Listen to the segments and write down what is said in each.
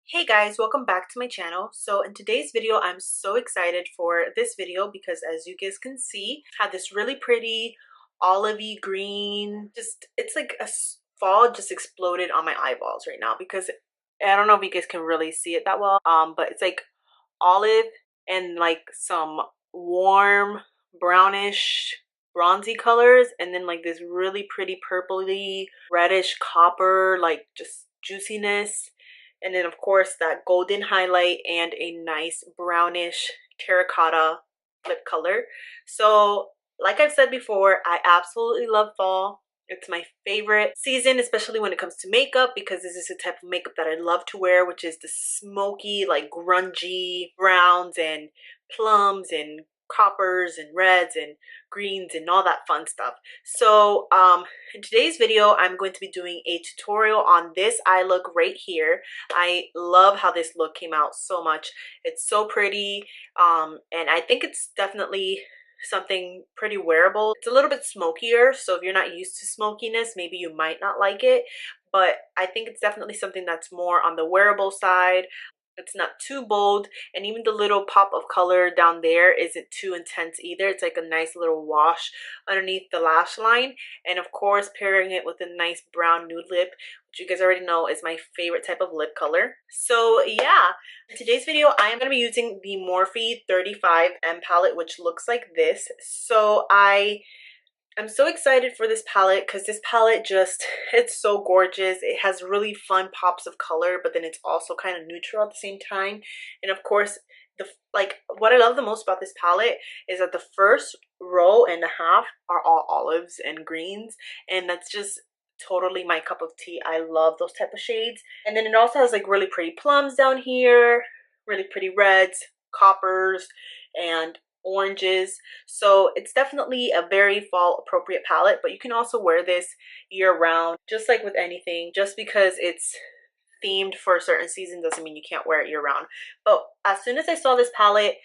Hey guys, welcome back to my channel. So in today's video, I'm so excited for this video because as you guys can see, I have this really pretty olivey green, it's like fall just exploded on my eyeballs right now because I don't know if you guys can really see it that well, but it's like olive and like some warm brownish bronzy colors, and then like this really pretty purpley reddish copper like just juiciness, and then of course that golden highlight and a nice brownish terracotta lip color. So like I've said before, I absolutely love fall. It's my favorite season, especially when it comes to makeup, because this is the type of makeup that I love to wear, which is the smoky, like grungy browns and plums and coppers and reds and greens and all that fun stuff. So in today's video, I'm going to be doing a tutorial on this eye look right here. I love how this look came out so much. It's so pretty, and I think it's definitely something pretty wearable. It's a little bit smokier, so if you're not used to smokiness, maybe you might not like it, but I think it's definitely something that's more on the wearable side. It's not too bold, and even the little pop of color down there isn't too intense either. It's like a nice little wash underneath the lash line, and of course pairing it with a nice brown nude lip, which you guys already know is my favorite type of lip color. So yeah, in today's video I am going to be using the Morphe 35M palette, which looks like this. So I'm so excited for this palette because this palette it's so gorgeous. It has really fun pops of color, but then it's also kind of neutral at the same time. And of course, what I love the most about this palette is that the first row and a half are all olives and greens, and that's just totally my cup of tea. I love those type of shades. And then it also has like really pretty plums down here, really pretty reds, coppers, and oranges. So it's definitely a very fall appropriate palette, but you can also wear this year round, just like with anything. Just because it's themed for a certain season doesn't mean you can't wear it year round. But as soon as I saw this palette,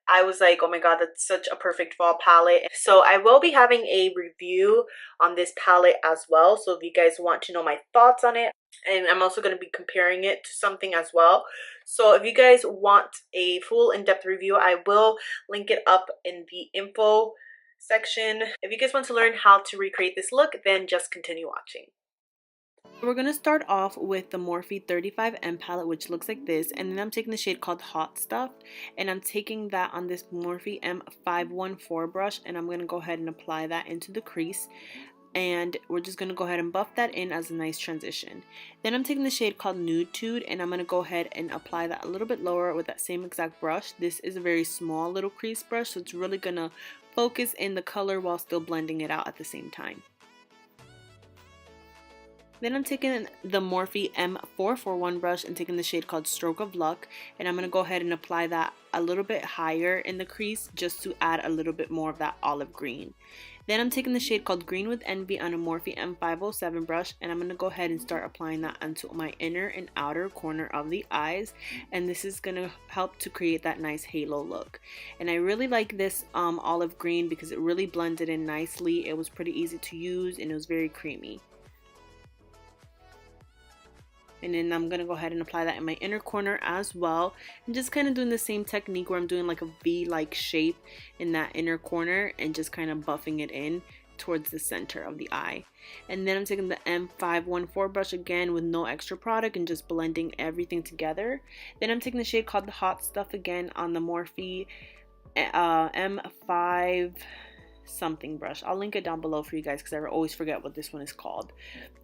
I was like, oh my god, that's such a perfect fall palette. So I will be having a review on this palette as well, so if you guys want to know my thoughts on it, and I'm also going to be comparing it to something as well. So if you guys want a full in-depth review, I will link it up in the info section. If you guys want to learn how to recreate this look, then just continue watching. We're going to start off with the Morphe 35M palette, which looks like this, and then I'm taking the shade called Hot Stuff, and I'm taking that on this Morphe M514 brush, and I'm going to go ahead and apply that into the crease, and we're just going to go ahead and buff that in as a nice transition. Then I'm taking the shade called Nude Tude, and I'm going to go ahead and apply that a little bit lower with that same exact brush. This is a very small little crease brush, so it's really going to focus in the color while still blending it out at the same time. Then I'm taking the Morphe M441 brush and taking the shade called Stroke of Luck, and I'm going to go ahead and apply that a little bit higher in the crease just to add a little bit more of that olive green. Then I'm taking the shade called Green with Envy on a Morphe M507 brush, and I'm going to go ahead and start applying that onto my inner and outer corner of the eyes, and this is going to help to create that nice halo look. And I really like this olive green because it really blended in nicely. It was pretty easy to use and it was very creamy. And then I'm going to go ahead and apply that in my inner corner as well. And just kind of doing the same technique where I'm doing like a V-like shape in that inner corner and just kind of buffing it in towards the center of the eye. And then I'm taking the M514 brush again with no extra product and just blending everything together. Then I'm taking the shade called the Hot Stuff again on the Morphe M5 something brush. I'll link it down below for you guys because I always forget what this one is called.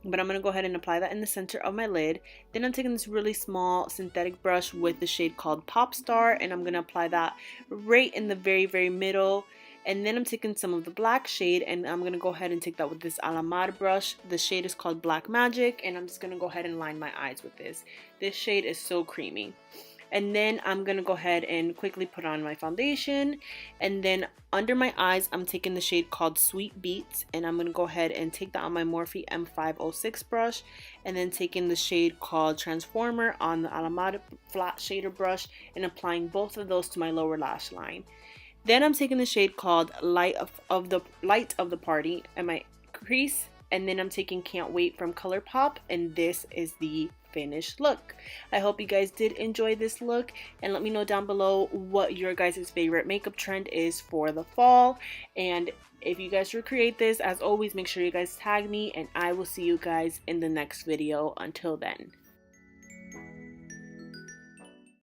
But I'm going to go ahead and apply that in the center of my lid. Then I'm taking this really small synthetic brush with the shade called Pop Star, and I'm going to apply that right in the very middle. And then I'm taking some of the black shade, and I'm going to go ahead and take that with this Alamar brush. The shade is called Black Magic, and I'm just going to go ahead and line my eyes with this. This shade is so creamy. And then I'm going to go ahead and quickly put on my foundation. And then under my eyes, I'm taking the shade called Sweet Beats. And I'm going to go ahead and take that on my Morphe M506 brush. And then taking the shade called Transformer on the Alamar flat shader brush. And applying both of those to my lower lash line. Then I'm taking the shade called Light of the Party at my crease. And then I'm taking Can't Wait from Colourpop. And this is the finished look. I hope you guys did enjoy this look, and let me know down below what your guys' favorite makeup trend is for the fall. And if you guys recreate this, as always, make sure you guys tag me, and I will see you guys in the next video. Until then.